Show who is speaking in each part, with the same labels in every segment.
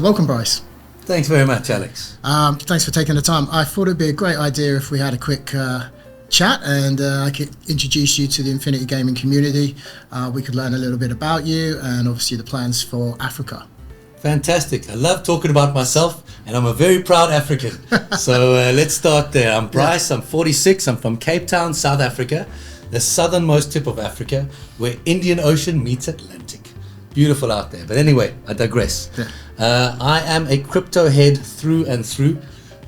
Speaker 1: welcome, Bryce.
Speaker 2: Thanks very much, Alex.
Speaker 1: Thanks for taking the time. I thought it'd be a great idea if we had a quick chat and I could introduce you to the Infinity Gaming community. We could learn a little bit about you and obviously the plans for Africa.
Speaker 2: Fantastic. I love talking about myself, and I'm a very proud African. So let's start there. I'm Bryce. I'm 46. I'm from Cape Town, South Africa, the southernmost tip of Africa, where Indian Ocean meets Atlantic. Beautiful out there. But anyway, I digress. I am a crypto head through and through.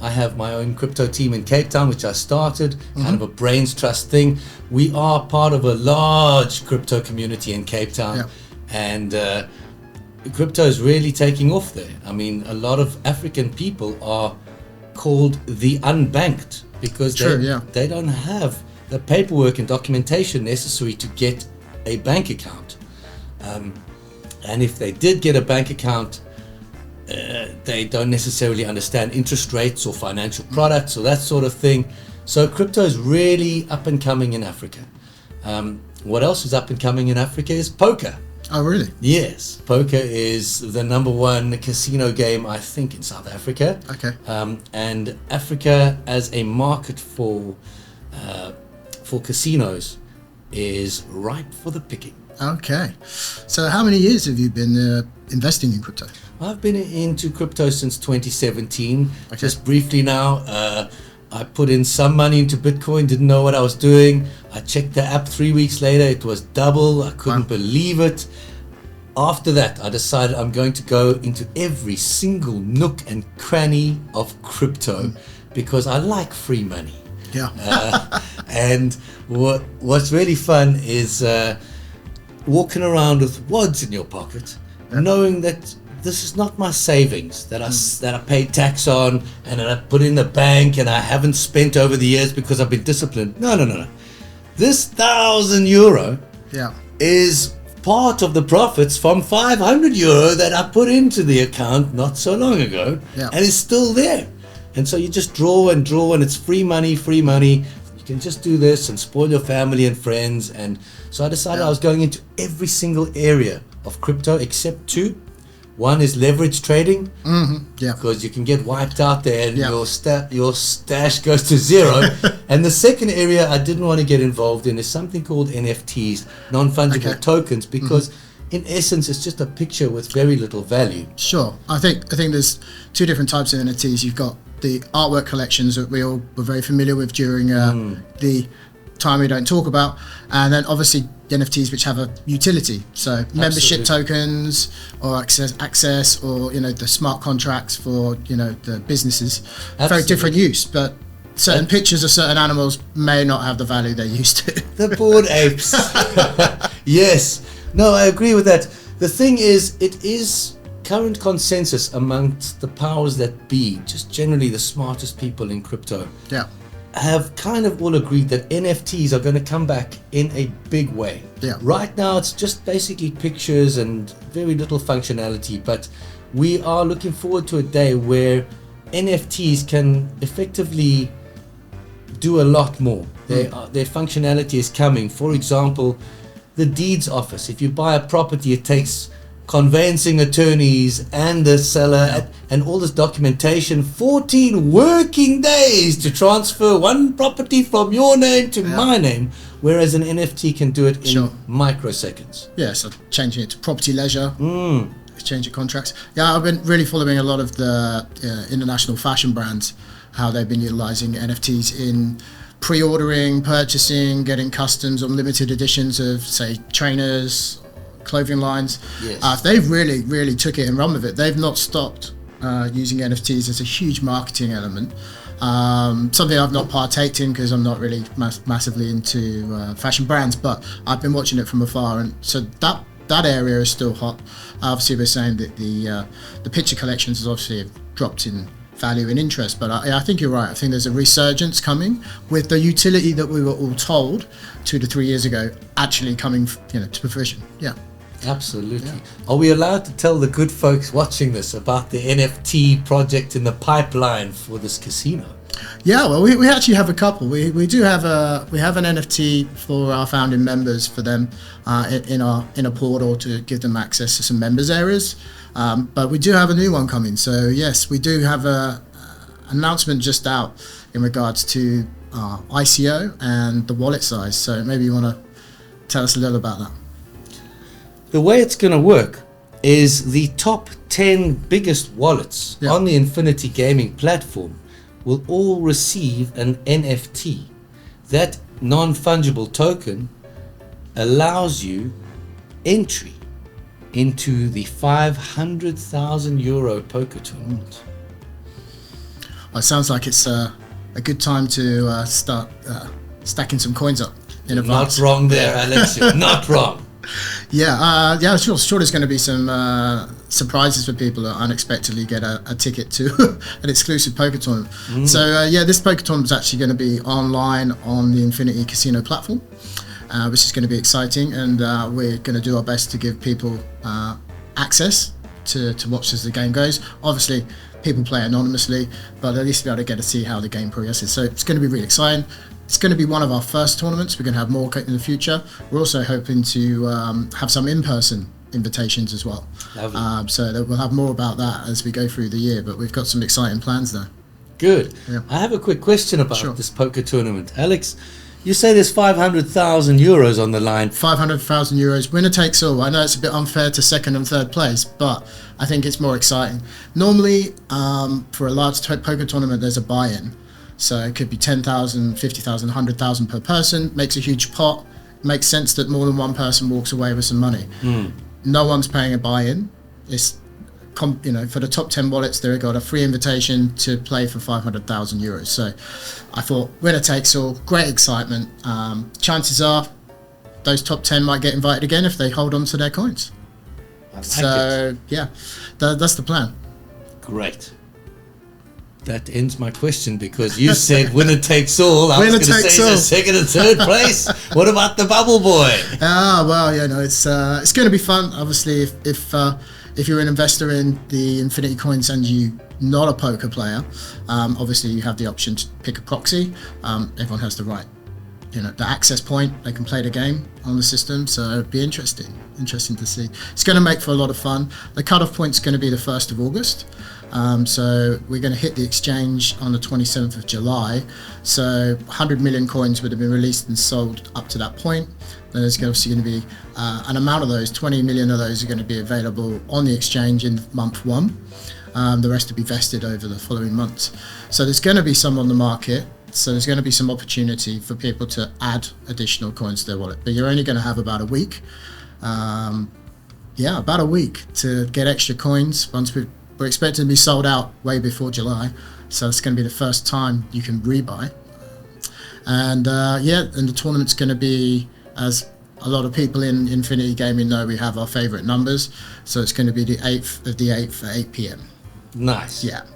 Speaker 2: I have my own crypto team in Cape Town, which I started, kind of a brains trust thing. We are part of a large crypto community in Cape Town, and crypto is really taking off there. I mean, a lot of African people are called the unbanked because they don't have the paperwork and documentation necessary to get a bank account. And if they did get a bank account, they don't necessarily understand interest rates or financial products or that sort of thing. So crypto is really up and coming in Africa. What else is up and coming in Africa is poker.
Speaker 1: Oh, really?
Speaker 2: Yes. Poker is the number one casino game, I think, in South Africa.
Speaker 1: Okay.
Speaker 2: And Africa as a market for casinos is ripe for the picking.
Speaker 1: Okay. So how many years have you been investing in crypto?
Speaker 2: I've been into crypto since 2017. Okay. Just briefly now, I put in some money into Bitcoin, didn't know what I was doing. I checked the app 3 weeks later, it was double. I couldn't believe it. After that, I decided I'm going to go into every single nook and cranny of crypto because I like free money.
Speaker 1: Yeah.
Speaker 2: And what's really fun is walking around with wads in your pocket, knowing that this is not my savings that I paid tax on and that I put in the bank and I haven't spent over the years because I've been disciplined. No. This €1,000 is part of the profits from €500 that I put into the account not so long ago, and it's still there. And so you just draw and it's free money. You can just do this and spoil your family and friends. And so I decided I was going into every single area of crypto except two. One is leverage trading, because you can get wiped out there and your stash goes to zero. And the second area I didn't want to get involved in is something called NFTs, non-fungible tokens, because in essence it's just a picture with very little value.
Speaker 1: Sure. I think there's two different types of NFTs. You've got the artwork collections that we all were very familiar with during the time we don't talk about, and then obviously NFTs which have a utility, so membership tokens or access or the smart contracts for the businesses. Very different use, but certain pictures of certain animals may not have the value they used to.
Speaker 2: The bored apes. Yes, no, I agree with that. The thing is, it is current consensus amongst the powers that be, just generally the smartest people in crypto, have kind of all agreed that NFTs are going to come back in a big way. Right now it's just basically pictures and very little functionality, but we are looking forward to a day where NFTs can effectively do a lot more. Their functionality is coming. For example, the deeds office. If you buy a property, it takes conveyancing attorneys and the seller and all this documentation, 14 working days to transfer one property from your name to my name, whereas an NFT can do it in microseconds.
Speaker 1: So changing it to property ledger, exchange of contracts. I've been really following a lot of the international fashion brands, how they've been utilizing NFTs in pre-ordering, purchasing, getting customs or limited editions of, say, trainers, clothing lines. They've really took it and run with it. They've not stopped using NFTs as a huge marketing element. Something I've not partaked in because I'm not really massively into fashion brands, but I've been watching it from afar, and so that area is still hot. Obviously we're saying that the picture collections has obviously dropped in value and interest, but I think you're right. I think there's a resurgence coming with the utility that we were all told 2 to 3 years ago actually coming to fruition.
Speaker 2: Absolutely. Are we allowed to tell the good folks watching this about the NFT project in the pipeline for this casino?
Speaker 1: Well, we actually have a couple. We do have an NFT for our founding members for them in a portal to give them access to some members areas. But we do have a new one coming. So yes, we do have a announcement just out in regards to ICO and the wallet size. So maybe you want to tell us a little about that.
Speaker 2: The way it's going to work is the top 10 biggest wallets on the Infinity Gaming platform will all receive an NFT. That non-fungible token allows you entry into the 500,000 euro poker tournament.
Speaker 1: Well, it sounds like it's a good time to start stacking some coins up in advance.
Speaker 2: Not wrong there, Alex. You're not wrong. Sure. There's going to be some surprises for people that unexpectedly get a ticket to an exclusive poker tournament. So this poker tournament is actually going to be online on the Infinity Casino platform, which is going to be exciting, and we're going to do our best to give people access to watch as the game goes. Obviously, people play anonymously, but at least be able to get to see how the game progresses. So it's going to be really exciting. It's going to be one of our first tournaments. We're going to have more in the future. We're also hoping to have some in-person invitations as well. So we'll have more about that as we go through the year, but we've got some exciting plans there. Good. Yeah. I have a quick question about this poker tournament. Alex, you say there's 500,000 euros on the line. 500,000
Speaker 1: euros. Winner takes all. I know it's a bit unfair to second and third place, but I think it's more exciting. Normally, for a large poker tournament, there's a buy-in. So it could be 10,000, 50,000, 100,000 per person. Makes a huge pot. Makes sense that more than one person walks away with some money. No one's paying a buy-in. It's, for the top 10 wallets, they've got a free invitation to play for 500,000 euros. So I thought, winner takes all. Great excitement. Chances are those top 10 might get invited again if they hold on to their coins. That's the plan.
Speaker 2: Great. That ends my question, because you said winner takes all. I was going to say the second and third place. What about the bubble boy?
Speaker 1: It's going to be fun. Obviously, if you're an investor in the Infinity Coins and you're not a poker player, obviously you have the option to pick a proxy. Everyone has the right, the access point. They can play the game on the system, so it'd be interesting to see. It's going to make for a lot of fun. The cutoff point's going to be the 1st of August. So we're going to hit the exchange on the 27th of July. So 100 million coins would have been released and sold up to that point. Then there's obviously going to be an amount of those, 20 million of those are going to be available on the exchange in month 1. The rest will be vested over the following months. So there's going to be some on the market. So there's going to be some opportunity for people to add additional coins to their wallet. But you're only going to have about a week. About a week to get extra coins. We're expecting to be sold out way before July, so it's going to be the first time you can rebuy. And the tournament's going to be, as a lot of people in Infinity Gaming know, we have our favourite numbers, so it's going to be the 8th of the 8th at 8 p.m.
Speaker 2: Nice.
Speaker 1: Yeah.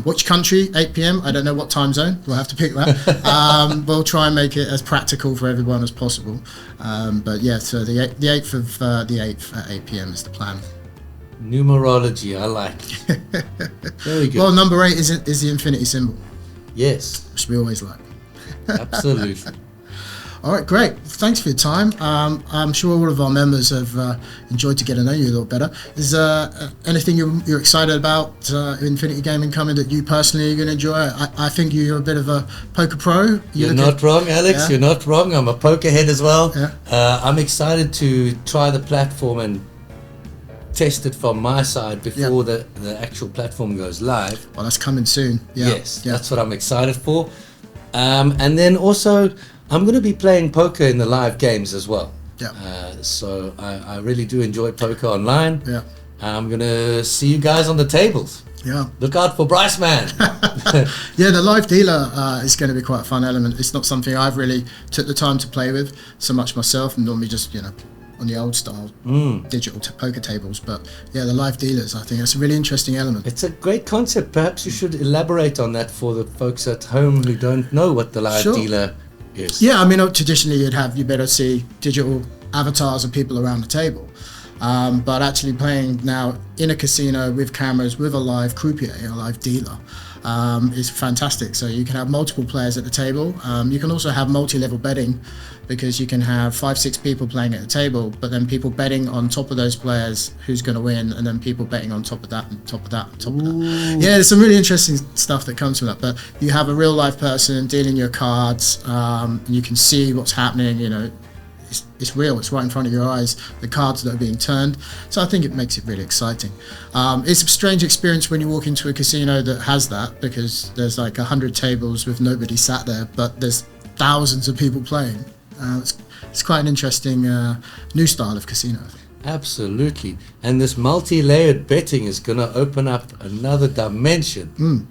Speaker 1: Which country? 8 p.m. I don't know what time zone. We'll have to pick that. We'll try and make it as practical for everyone as possible. So the 8th of the 8th at 8 p.m. is the plan.
Speaker 2: Numerology, I like it. Very good.
Speaker 1: Well, number 8 is the infinity symbol.
Speaker 2: Yes.
Speaker 1: Which we always like.
Speaker 2: Absolutely.
Speaker 1: All right, great. Thanks for your time. I'm sure all of our members have enjoyed to get to know you a little better. Is anything you're excited about Infinity Gaming coming that you personally are going to enjoy? I think you're a bit of a poker pro.
Speaker 2: You're not wrong, Alex. Yeah? You're not wrong. I'm a poker head as well. Yeah. I'm excited to try the platform and test it from my side before the actual platform goes live.
Speaker 1: Well, that's coming soon. Yeah.
Speaker 2: Yes, that's what I'm excited for. And then also, I'm going to be playing poker in the live games as well.
Speaker 1: Yeah.
Speaker 2: So I really do enjoy poker online.
Speaker 1: Yeah.
Speaker 2: I'm going to see you guys on the tables.
Speaker 1: Yeah.
Speaker 2: Look out for Bryce, man.
Speaker 1: The live dealer is going to be quite a fun element. It's not something I've really took the time to play with so much myself, and normally just, on the old style digital poker tables. But the live dealers, I think that's a really interesting element.
Speaker 2: It's a great concept. Perhaps you should elaborate on that for the folks at home who don't know what the live dealer is.
Speaker 1: Yeah, traditionally you'd better see digital avatars of people around the table. But actually playing now in a casino with cameras, with a live croupier, a live dealer, is fantastic. So you can have multiple players at the table. You can also have multi-level betting, because you can have 5-6 people playing at the table, but then people betting on top of those players who's going to win, and then people betting on top of that, and top of that, and top of that. Yeah, there's some really interesting stuff that comes from that. But you have a real live person dealing your cards. You can see what's happening. It's real. It's right in front of your eyes. The cards that are being turned. So I think it makes it really exciting. It's a strange experience when you walk into a casino that has that, because there's like 100 tables with nobody sat there, but there's thousands of people playing. It's quite an interesting new style of casino, I think.
Speaker 2: Absolutely. And this multi-layered betting is going to open up another dimension.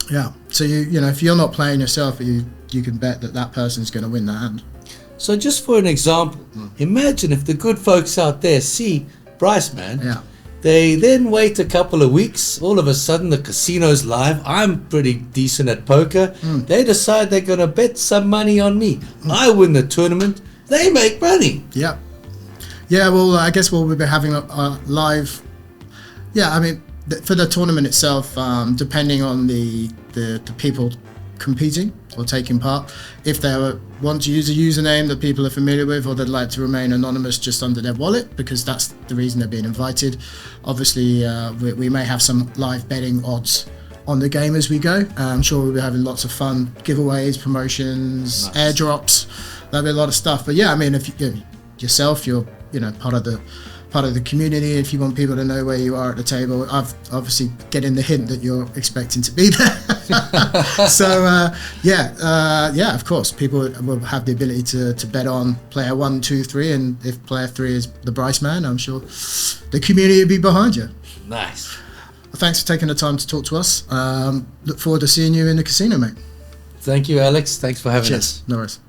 Speaker 1: Yeah. So if you're not playing yourself, you can bet that person's going to win the hand.
Speaker 2: So just for an example, imagine if the good folks out there see Bryce, man.
Speaker 1: Yeah.
Speaker 2: They then wait a couple of weeks. All of a sudden, the casino's live. I'm pretty decent at poker. They decide they're going to bet some money on me. I win the tournament. They make money.
Speaker 1: Yeah. Yeah, well, I guess we'll be having a live... Yeah, I mean, for the tournament itself, depending on the people competing or taking part, if they want to use a username that people are familiar with, or they'd like to remain anonymous just under their wallet, because that's the reason they're being invited. Obviously, we may have some live betting odds on the game as we go. I'm sure we'll be having lots of fun giveaways, promotions, nice. Airdrops. There'll be a lot of stuff. But yeah, I mean, if yourself, you're part of the community. If you want people to know where you are at the table, I've obviously getting the hint that you're expecting to be there. So of course, people will have the ability to bet on player 1, 2, 3, and if player 3 is the Bryce man, I'm sure the community will be behind you.
Speaker 2: Nice.
Speaker 1: Well, thanks for taking the time to talk to us. Look forward to seeing you in the casino, mate.
Speaker 2: Thank you, Alex. Thanks for having us.
Speaker 1: No worries.